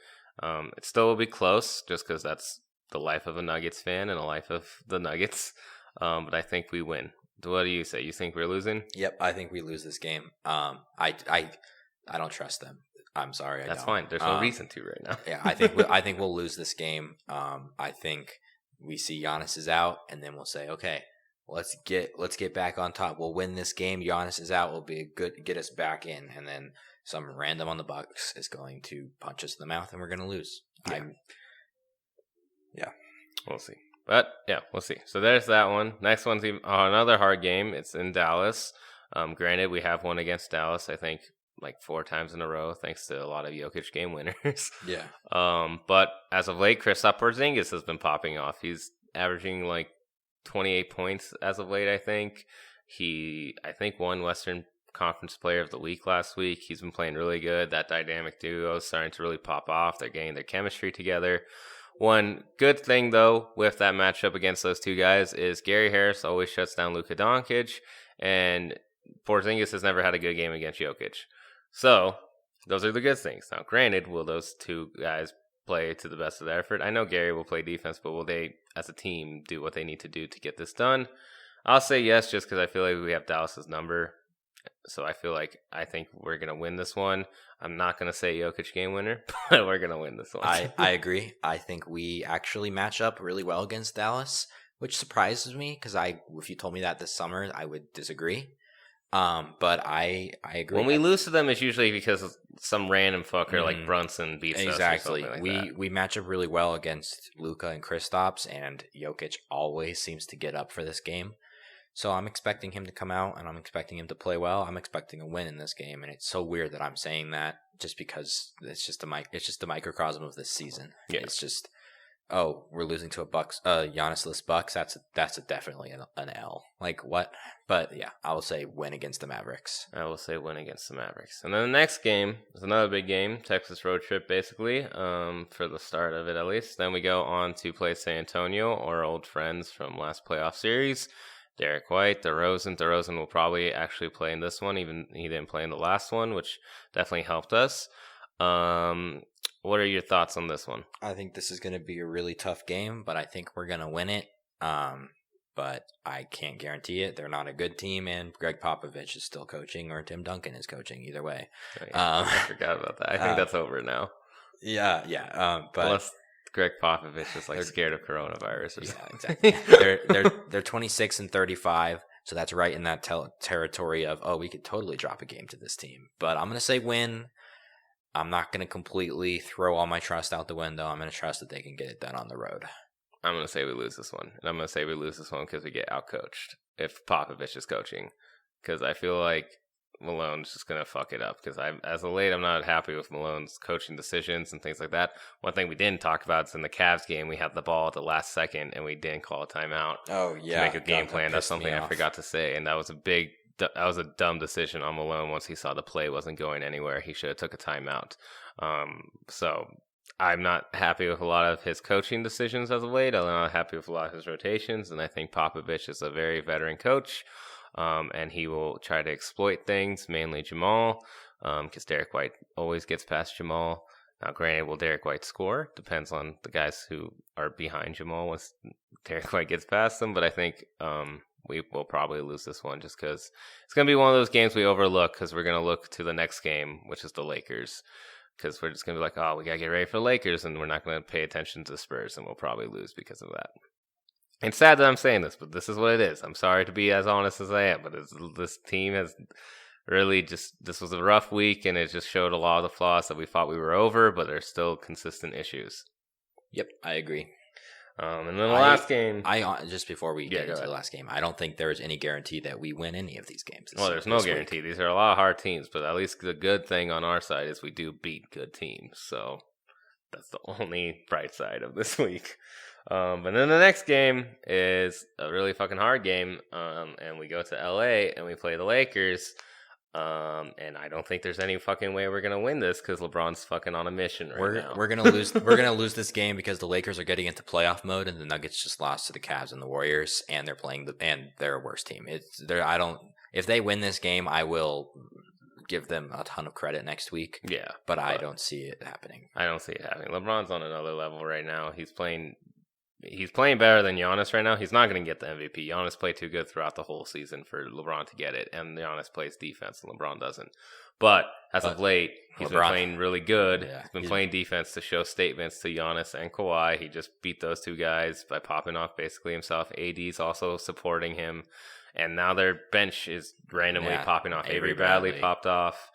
It still will be close, just because that's the life of a Nuggets fan and a life of the Nuggets. But I think we win. What do you say? You think we're losing? Yep, I think we lose this game. I don't trust them. I'm sorry. That's fine. There's no reason to right now. Yeah, I think we'll lose this game. I think we see Giannis is out, and then we'll say, okay, let's get back on top. We'll win this game. Giannis is out. We'll be get us back in, and then some random on the Bucks is going to punch us in the mouth, and we're going to lose. Yeah, we'll see. But yeah, we'll see. So there's that one. Next one's another hard game. It's in Dallas. Granted, we have won against Dallas, I think, like 4 times in a row, thanks to a lot of Jokic game winners. Yeah. But as of late, Kristaps Porzingis has been popping off. He's averaging like 28 points as of late, I think. I think, won Western Conference Player of the Week last week. He's been playing really good. That dynamic duo is starting to really pop off. They're getting their chemistry together. One good thing, though, with that matchup against those 2 guys is Gary Harris always shuts down Luka Doncic, and Porzingis has never had a good game against Jokic. So, those are the good things. Now, granted, will those 2 guys play to the best of their effort? I know Gary will play defense, but will they, as a team, do what they need to do to get this done? I'll say yes, just because I feel like we have Dallas's number. So I think we're going to win this one. I'm not going to say Jokic game winner, but we're going to win this one. I agree. I think we actually match up really well against Dallas, which surprises me because if you told me that this summer, I would disagree. But I agree. When we lose to them, it's usually because some random fucker like Brunson beats us. Exactly. Like we match up really well against Luka and Kristaps, and Jokic always seems to get up for this game. So I'm expecting him to come out, and I'm expecting him to play well. I'm expecting a win in this game, and it's so weird that I'm saying that just because it's just a microcosm of this season. Yeah. It's just, we're losing to a Giannis-less Bucks. That's definitely an L. Like what? But yeah, I will say win against the Mavericks. I will say win against the Mavericks. And then the next game is another big game, Texas road trip basically, for the start of it at least. Then we go on to play San Antonio, our old friends from last playoff series. Derek White, DeRozan. DeRozan will probably actually play in this one, even he didn't play in the last one, which definitely helped us. What are your thoughts on this one? I think this is going to be a really tough game, but I think we're going to win it. But I can't guarantee it. They're not a good team, and Greg Popovich is still coaching, or Tim Duncan is coaching. Either way. Oh, yeah. I forgot about that. I think that's over now. Yeah. But unless Greg Popovich is like scared of coronavirus or something. Exactly. They're 26 and 35, so that's right in that territory of we could totally drop a game to this team. But I'm gonna say win. I'm not gonna completely throw all my trust out the window. I'm gonna trust that they can get it done on the road. I'm gonna say we lose this one, and I'm gonna say we lose this one because we get outcoached if Popovich is coaching. Because I feel like Malone's just going to fuck it up because as of late, I'm not happy with Malone's coaching decisions and things like that. One thing we didn't talk about is in the Cavs game, we had the ball at the last second and we didn't call a timeout. To make a game plan. That's something I forgot to say. And that was a dumb decision on Malone once he saw the play wasn't going anywhere. He should have took a timeout. So I'm not happy with a lot of his coaching decisions as of late. I'm not happy with a lot of his rotations. And I think Popovich is a very veteran coach. And he will try to exploit things, mainly Jamal, because Derek White always gets past Jamal. Now, granted, will Derek White score? Depends on the guys who are behind Jamal once Derek White gets past them. But I think we will probably lose this one just because it's going to be one of those games we overlook because we're going to look to the next game, which is the Lakers. Because we're just going to be like, we got to get ready for the Lakers, and we're not going to pay attention to the Spurs, and we'll probably lose because of that. It's sad that I'm saying this, but this is what it is. I'm sorry to be as honest as I am, but this team has really this was a rough week, and it just showed a lot of the flaws that we thought we were over, but there's still consistent issues. Yep, I agree. And then the last game... just before we get into the last game, I don't think there's any guarantee that we win any of these games. There's no guarantee. These are a lot of hard teams, but at least the good thing on our side is we do beat good teams, so... that's the only bright side of this week. But then the next game is a really fucking hard game, and we go to LA and we play the Lakers. And I don't think there's any fucking way we're gonna win this because LeBron's fucking on a mission now. We're gonna lose. We're gonna lose this game because the Lakers are getting into playoff mode, and the Nuggets just lost to the Cavs and the Warriors, and they're a worse team. If they win this game, I will give them a ton of credit next week. Yeah, but I don't see it happening. I don't see it happening. LeBron's on another level right now. He's playing better than Giannis right now. He's not going to get the MVP. Giannis played too good throughout the whole season for LeBron to get it, and Giannis plays defense, and LeBron doesn't. But of late, he's been playing really good. Yeah, he's been playing defense to show statements to Giannis and Kawhi. He just beat those two guys by popping off basically himself. AD's also supporting him. And now their bench is randomly popping off. Avery Bradley popped off.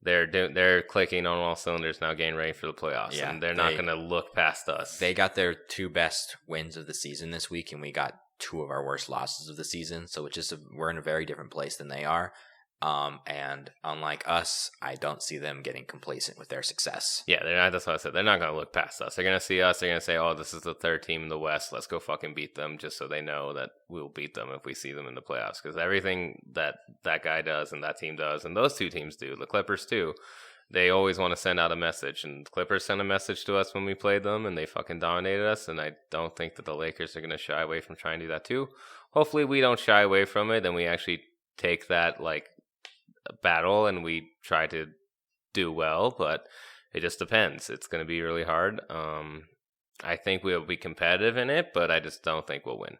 They're clicking on all cylinders now, getting ready for the playoffs, and they're not going to look past us. They got their 2 best wins of the season this week, and we got 2 of our worst losses of the season. So we're in a very different place than they are. And unlike us, I don't see them getting complacent with their success. Yeah, that's what I said. They're not going to look past us. They're going to see us. They're going to say, "Oh, this is the 3rd team in the West. Let's go fucking beat them," just so they know that we'll beat them if we see them in the playoffs. Because everything that guy does and that team does, and those 2 teams do, the Clippers too, they always want to send out a message. And the Clippers sent a message to us when we played them, and they fucking dominated us. And I don't think that the Lakers are going to shy away from trying to do that too. Hopefully, we don't shy away from it, and we actually take that battle and we try to do well, but it just depends. It's going to be really hard. I think we'll be competitive in it, but I just don't think we'll win.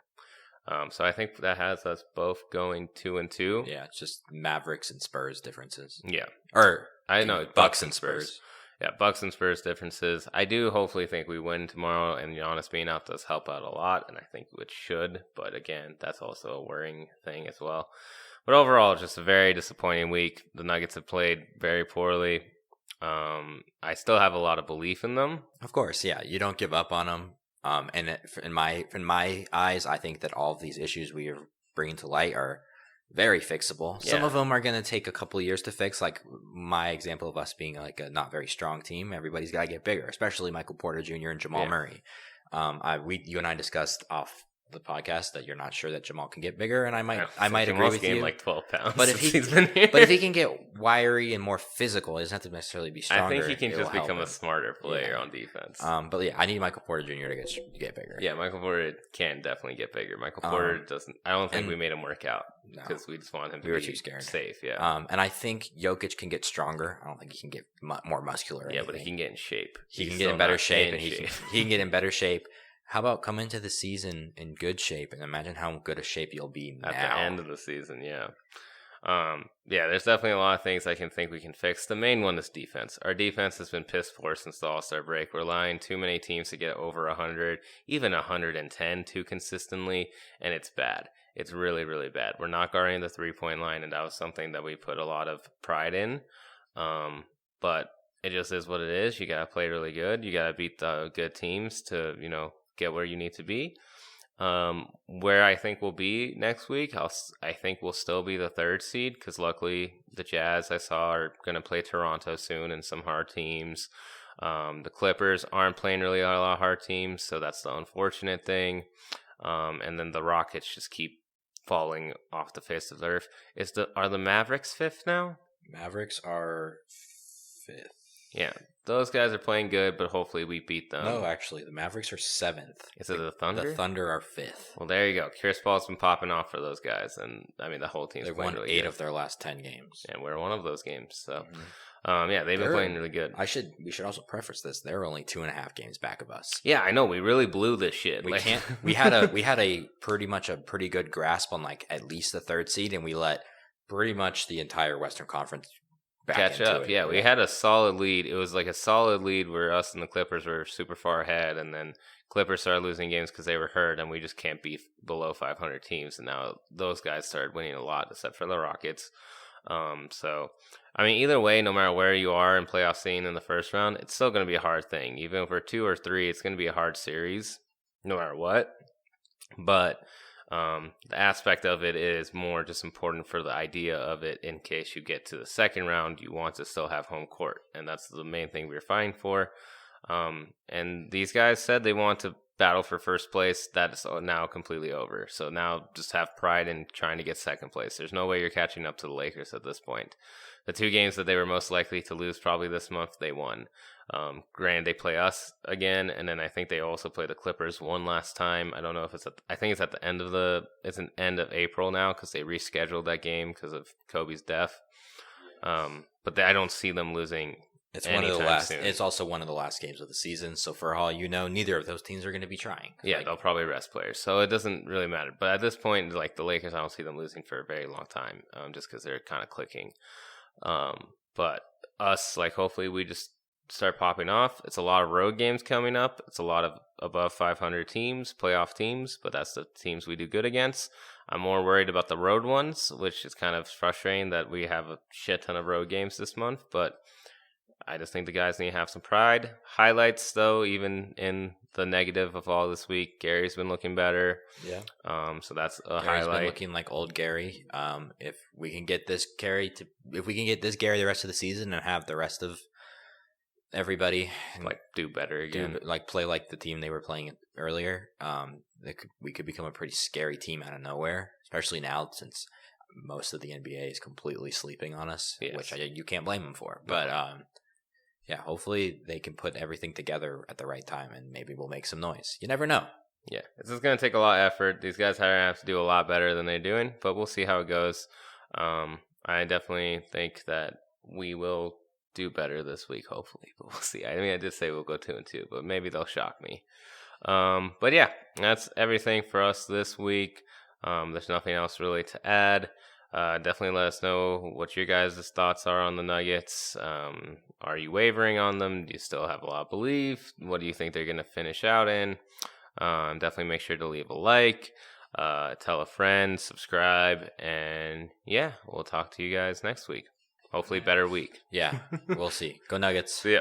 So I think that has us both going 2-2. Yeah, it's just Mavericks and Spurs differences. Yeah. Or I know Bucks and Spurs. Yeah, Bucks and Spurs differences. I do hopefully think we win tomorrow, and Giannis being out does help out a lot, and I think it should. But again, that's also a worrying thing as well. But overall, just a very disappointing week. The Nuggets have played very poorly. I still have a lot of belief in them. Of course, yeah. You don't give up on them. And in my eyes, I think that all of these issues we are bringing to light are very fixable. Yeah. Some of them are going to take a couple of years to fix. Like my example of us being a not very strong team. Everybody's got to get bigger, especially Michael Porter Jr. and Jamal Murray. You and I discussed off the podcast that you're not sure that Jamal can get bigger, and I might agree with you. 12 pounds. But if he can get wiry and more physical, he doesn't have to necessarily be stronger. I think he can just become a smarter player on defense. But yeah, I need Michael Porter Jr. to get bigger. Yeah, Michael Porter can definitely get bigger. Michael Porter doesn't. I don't think we made him work out because we just want him to be too scared. Safe. Yeah. And I think Jokic can get stronger. I don't think he can get more muscular. Yeah, but he can get in shape. He can get in better shape, and he can get in better shape. How about come into the season in good shape and imagine how good a shape you'll be now. At the end of the season, yeah. There's definitely a lot of things I can think we can fix. The main one is defense. Our defense has been piss poor since the All-Star break. We're allowing too many teams to get over 100, even 110 too consistently, and it's bad. It's really, really bad. We're not guarding the three-point line, and that was something that we put a lot of pride in. But it just is what it is. You got to play really good. You got to beat the good teams to, get where you need to be. Where I think we'll be next week, I think we'll still be the 3rd seed because luckily the Jazz I saw are going to play Toronto soon and some hard teams. The Clippers aren't playing really a lot of hard teams, so that's the unfortunate thing. And then the Rockets just keep falling off the face of the earth. Are the Mavericks 5th now? Mavericks are 5th. Yeah. Those guys are playing good, but hopefully we beat them. No, actually, the Mavericks are 7th. Is it the Thunder? The Thunder are 5th. Well, there you go. Chris Paul's been popping off for those guys, and the whole team's They've playing won really 8 good. of their last 10 games. And we're one of those games. So, they've been playing really good. We should also preface this. They're only 2.5 games back of us. Yeah, I know. We really blew this shit. We can't. We had a pretty good grasp on at least the 3rd seed, and we let pretty much the entire Western Conference catch up. Yeah, we had a solid lead. It was a solid lead where us and the Clippers were super far ahead, and then Clippers started losing games because they were hurt, and we just can't beat below 500 teams. And now those guys started winning a lot, except for the Rockets. Either way, no matter where you are in playoff scene in the first round, it's still going to be a hard thing. Even if we're 2 or 3, it's going to be a hard series, no matter what. But the aspect of it is more just important for the idea of it. In case you get to the second round, you want to still have home court, and that's the main thing we're fighting for. And these guys said they want to battle for first place. That is now completely over. So now just have pride in trying to get second place. There's no way you're catching up to the Lakers at this point. The 2 games that they were most likely to lose probably this month, they won. Granted, they play us again, and then I think they also play the Clippers one last time. I don't know if I think it's at the end of it's an end of April now because they rescheduled that game because of Kobe's death. But I don't see them losing. It's one of the last. Soon. It's also one of the last games of the season. So for all you know, neither of those teams are going to be trying. Yeah, they'll probably rest players, so it doesn't really matter. But at this point, like the Lakers, I don't see them losing for a very long time, just because they're kind of clicking. But us, like hopefully we just start popping off. It's a lot of road games coming up. It's a lot of above 500 teams, playoff teams, but that's the teams we do good against. I'm more worried about the road ones, which is kind of frustrating that we have a shit ton of road games this month, but I just think the guys need to have some pride. Highlights, though, even in the negative of all this week, Gary's been looking better. Yeah. So that's a Gary's highlight. Been looking like old Gary. If we can get this Gary the rest of the season and have the rest of everybody like do better again, play like the team they were playing earlier, we could become a pretty scary team out of nowhere, especially now since most of the NBA is completely sleeping on us, yes. Which you can't blame them for. But yeah, hopefully they can put everything together at the right time, and maybe we'll make some noise. You never know. Yeah, it's just going to take a lot of effort. These guys are going to have to do a lot better than they're doing, but we'll see how it goes. I definitely think that we will do better this week, hopefully, but we'll see. I mean, I did say we'll go 2-2, but maybe they'll shock me. But yeah, that's everything for us this week. There's nothing else really to add. Definitely let us know what your guys' thoughts are on the Nuggets. Are you wavering on them? Do you still have a lot of belief? What do you think they're going to finish out in? Definitely make sure to leave a like, tell a friend, subscribe, and yeah, we'll talk to you guys next week. Hopefully better week. Yeah, we'll see. Go Nuggets. See ya.